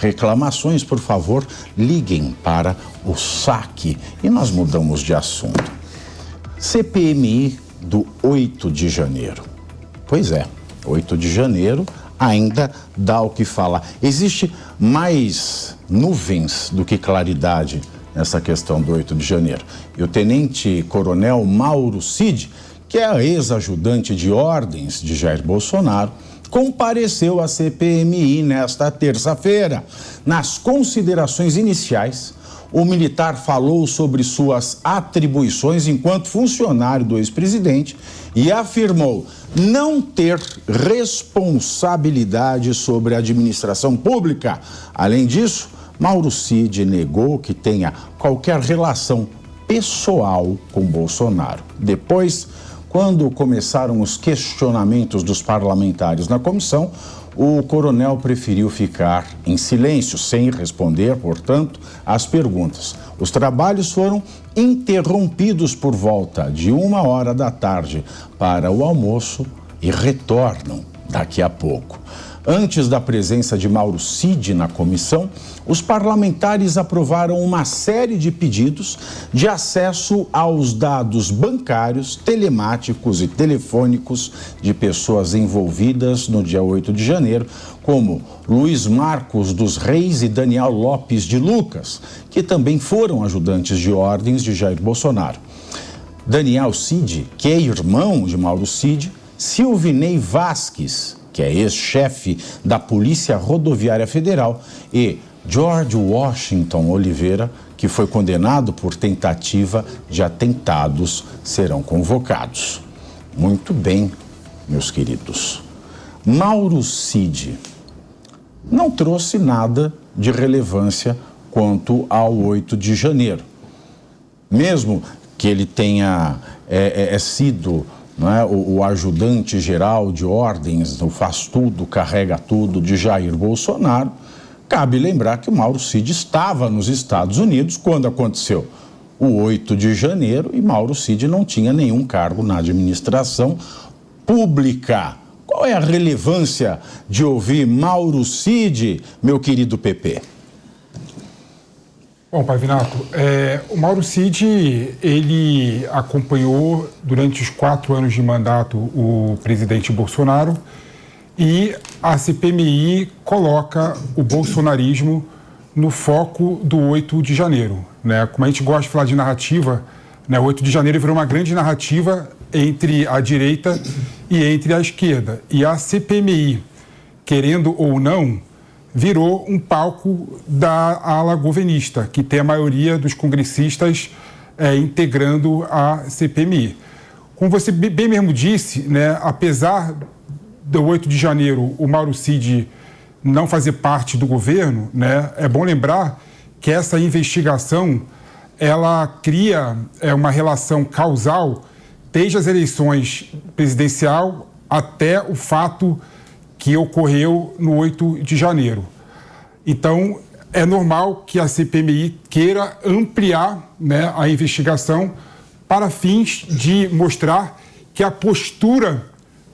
reclamações, por favor, liguem para o saque. E nós mudamos de assunto. CPMI do 8 de janeiro. Pois é, 8 de janeiro ainda dá o que falar. Existe mais nuvens do que claridade nessa questão do 8 de janeiro. E o tenente-coronel Mauro Cid, que é ex-ajudante de ordens de Jair Bolsonaro, compareceu à CPMI nesta terça-feira. Nas considerações iniciais, o militar falou sobre suas atribuições enquanto funcionário do ex-presidente e afirmou não ter responsabilidade sobre a administração pública. Além disso, Mauro Cid negou que tenha qualquer relação pessoal com Bolsonaro. Depois, quando começaram os questionamentos dos parlamentares na comissão, o coronel preferiu ficar em silêncio, sem responder, portanto, às perguntas. Os trabalhos foram interrompidos por volta de 13h para o almoço e retornam daqui a pouco. Antes da presença de Mauro Cid na comissão, os parlamentares aprovaram uma série de pedidos de acesso aos dados bancários, telemáticos e telefônicos de pessoas envolvidas no dia 8 de janeiro, como Luiz Marcos dos Reis e Daniel Lopes de Lucas, que também foram ajudantes de ordens de Jair Bolsonaro. Daniel Cid, que é irmão de Mauro Cid, Silvinei Vasques, que é ex-chefe da Polícia Rodoviária Federal, e George Washington Oliveira, que foi condenado por tentativa de atentados, serão convocados. Muito bem, meus queridos. Mauro Cid não trouxe nada de relevância quanto ao 8 de janeiro. Mesmo que ele tenha sido... Não é? O ajudante geral de ordens, o faz tudo, carrega tudo de Jair Bolsonaro, cabe lembrar que o Mauro Cid estava nos Estados Unidos quando aconteceu o 8 de janeiro e Mauro Cid não tinha nenhum cargo na administração pública. Qual é a relevância de ouvir Mauro Cid, meu querido PP? Bom, Pavinato, o Mauro Cid, ele acompanhou durante os 4 anos de mandato o presidente Bolsonaro e a CPMI coloca o bolsonarismo no foco do 8 de janeiro, né? Como a gente gosta de falar de narrativa, né? O 8 de janeiro virou uma grande narrativa entre a direita e entre a esquerda. E a CPMI, querendo ou não, virou um palco da ala governista, que tem a maioria dos congressistas integrando a CPMI. Como você bem mesmo disse, né, apesar do 8 de janeiro o Mauro Cid não fazer parte do governo, né, é bom lembrar que essa investigação ela cria uma relação causal desde as eleições presidencial até o fato que ocorreu no 8 de janeiro. Então, é normal que a CPMI queira ampliar, né, a investigação para fins de mostrar que a postura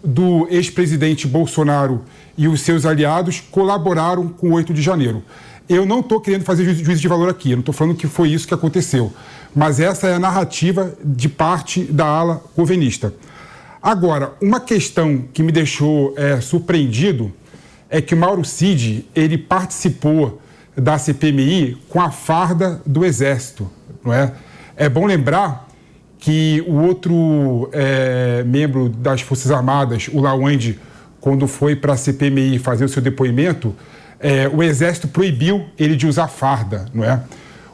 do ex-presidente Bolsonaro e os seus aliados colaboraram com o 8 de janeiro. Eu não estou querendo fazer juízo de valor aqui, eu não estou falando que foi isso que aconteceu, mas essa é a narrativa de parte da ala governista. Agora, uma questão que me deixou surpreendido é que o Mauro Cid, ele participou da CPMI com a farda do Exército, não é? É bom lembrar que o outro membro das Forças Armadas, o Lawande, quando foi para a CPMI fazer o seu depoimento, o Exército proibiu ele de usar farda, não é?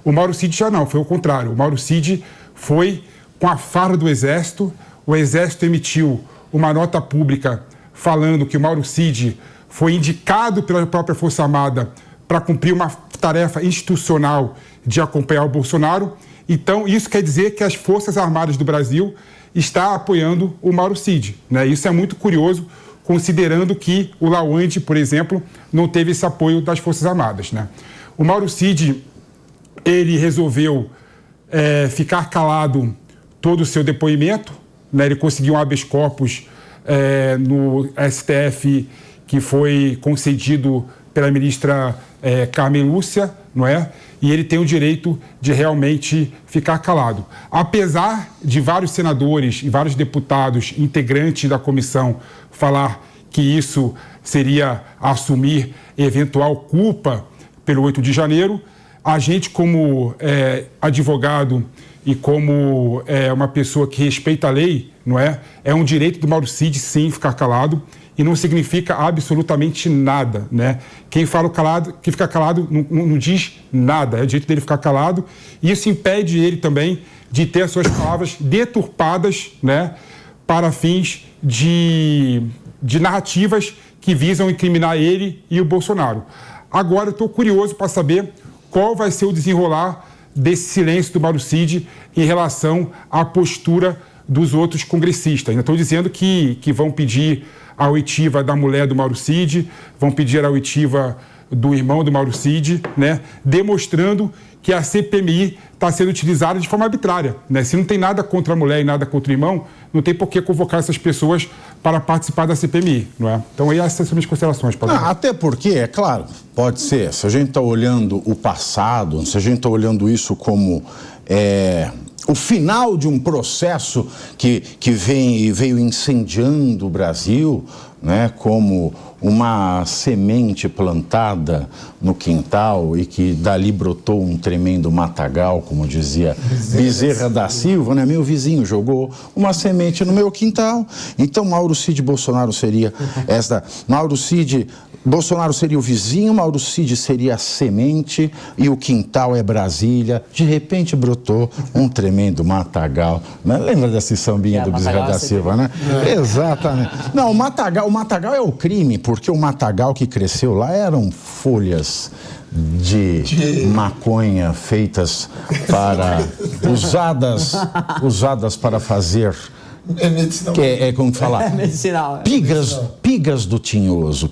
O Mauro Cid já não, foi o contrário. O Mauro Cid foi com a farda do Exército. O Exército emitiu uma nota pública falando que o Mauro Cid foi indicado pela própria Força Armada para cumprir uma tarefa institucional de acompanhar o Bolsonaro. Então, isso quer dizer que as Forças Armadas do Brasil estão apoiando o Mauro Cid, né? Isso é muito curioso, considerando que o Lawande, por exemplo, não teve esse apoio das Forças Armadas, né? O Mauro Cid, ele resolveu ficar calado todo o seu depoimento, né? Ele conseguiu um habeas corpus no STF que foi concedido pela ministra Carmen Lúcia, não é? E ele tem o direito de realmente ficar calado. Apesar de vários senadores e vários deputados integrantes da comissão falar que isso seria assumir eventual culpa pelo 8 de janeiro, a gente, como advogado e como uma pessoa que respeita a lei, não é? É um direito do Mauro Cid, sim, ficar calado, e não significa absolutamente nada, né? Quem fica calado não diz nada, é o direito dele ficar calado, e isso impede ele também de ter as suas palavras deturpadas, né, para fins de narrativas que visam incriminar ele e o Bolsonaro. Agora, eu estou curioso para saber qual vai ser o desenrolar desse silêncio do Mauro Cid em relação à postura dos outros congressistas. Ainda estou dizendo que vão pedir a oitiva da mulher do Mauro Cid, vão pedir a oitiva do irmão do Mauro Cid, né, demonstrando que a CPMI está sendo utilizada de forma arbitrária, né? Se não tem nada contra a mulher e nada contra o irmão, não tem por que convocar essas pessoas para participar da CPMI, não é? Então, aí essas são minhas considerações, Paulo. Até porque, é claro, pode ser, se a gente está olhando o passado, se a gente está olhando isso como o final de um processo que veio incendiando o Brasil, né, como uma semente plantada no quintal e que dali brotou um tremendo matagal, como dizia Bezerra da Silva, né? Meu vizinho jogou uma semente no meu quintal. Então, Mauro Cid Bolsonaro seria Bolsonaro seria o vizinho, Mauro Cid seria a semente e o quintal é Brasília. De repente brotou um tremendo matagal. Né? Lembra dessa sambinha do Bezerra da Silva, né? Exatamente. Não, o matagal é o crime, porque o matagal que cresceu lá eram folhas de maconha feitas para usadas para fazer medicinal. Como falar? Medicinal. Pigas do tinhoso.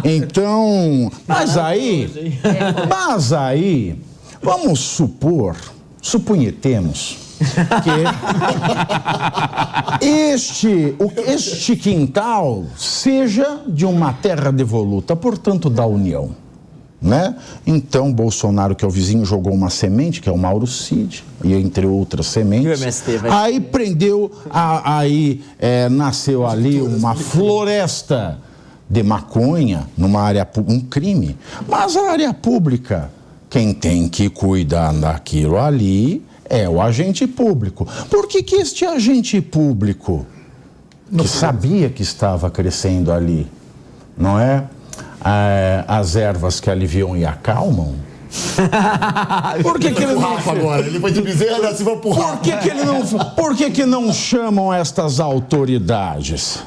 Então, mas aí, vamos suponhetemos que este quintal seja de uma terra devoluta, portanto da União, né? Então Bolsonaro, que é o vizinho, jogou uma semente, que é o Mauro Cid, e entre outras sementes, aí prendeu, nasceu ali uma floresta de maconha numa área pública, um crime. Mas a área pública, quem tem que cuidar daquilo ali é o agente público. Por que este agente público, que sabia que estava crescendo ali, não é? As ervas que aliviam e acalmam? Por que ele não... agora? Ele foi de Bezerra da Silva pro Rafa. Por que não chamam estas autoridades?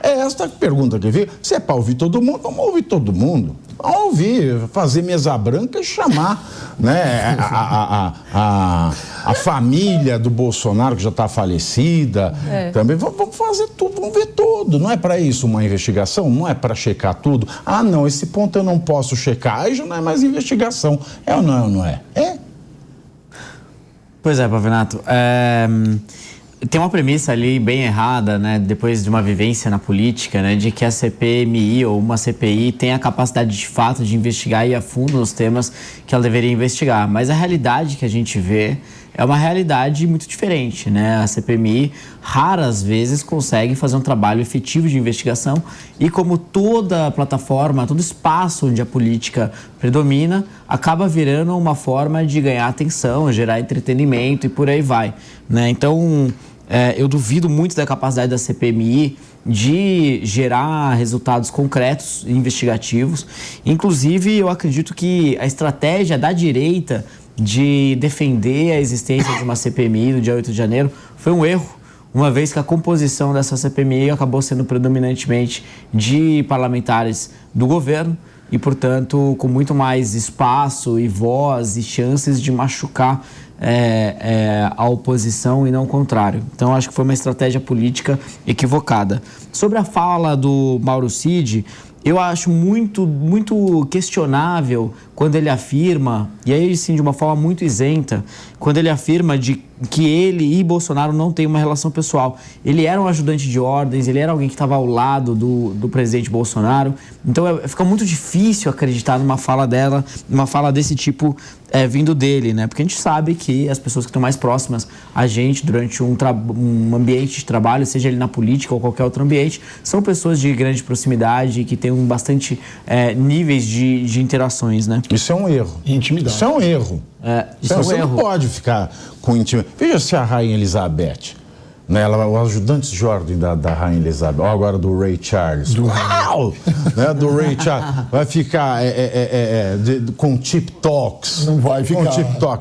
É esta pergunta que veio. Se é para ouvir todo mundo, vamos ouvir todo mundo. Vamos ouvir, fazer mesa branca e chamar, né, a família do Bolsonaro, que já está falecida. Também vamos fazer tudo, vamos ver tudo. Não é para isso uma investigação? Não é para checar tudo? Ah, não, esse ponto eu não posso checar. Aí já não é mais investigação. É ou não é? É. Pois é, Pavinato. Tem uma premissa ali bem errada, né, depois de uma vivência na política, né, de que a CPMI ou uma CPI tem a capacidade de fato de investigar e ir a fundo nos temas que ela deveria investigar. Mas a realidade que a gente vê é uma realidade muito diferente, né? A CPMI raras vezes consegue fazer um trabalho efetivo de investigação e, como toda plataforma, todo espaço onde a política predomina, acaba virando uma forma de ganhar atenção, gerar entretenimento e por aí vai, né? Então, eu duvido muito da capacidade da CPMI de gerar resultados concretos e investigativos. Inclusive, eu acredito que a estratégia da direita de defender a existência de uma CPMI no dia 8 de janeiro foi um erro, uma vez que a composição dessa CPMI acabou sendo predominantemente de parlamentares do governo e, portanto, com muito mais espaço e voz e chances de machucar a oposição e não o contrário. Então, acho que foi uma estratégia política equivocada. Sobre a fala do Mauro Cid, eu acho muito questionável quando ele afirma, e aí sim de uma forma muito isenta, quando ele afirma de que ele e Bolsonaro não têm uma relação pessoal. Ele era um ajudante de ordens, ele era alguém que estava ao lado do presidente Bolsonaro, então fica muito difícil acreditar numa fala desse tipo vindo dele, né? Porque a gente sabe que as pessoas que estão mais próximas a gente durante um ambiente de trabalho, seja ele na política ou qualquer outro ambiente, são pessoas de grande proximidade que têm bastante níveis de interações, né? Isso é um erro. Intimidade. Isso é um erro. Você não pode ficar com intimidade. Veja se a Rainha Elizabeth, né, os ajudantes de ordem da Rainha Elizabeth, ou agora do Ray Charles, do Ray Charles, vai ficar com tip talks. Não vai ficar. Com tip talks.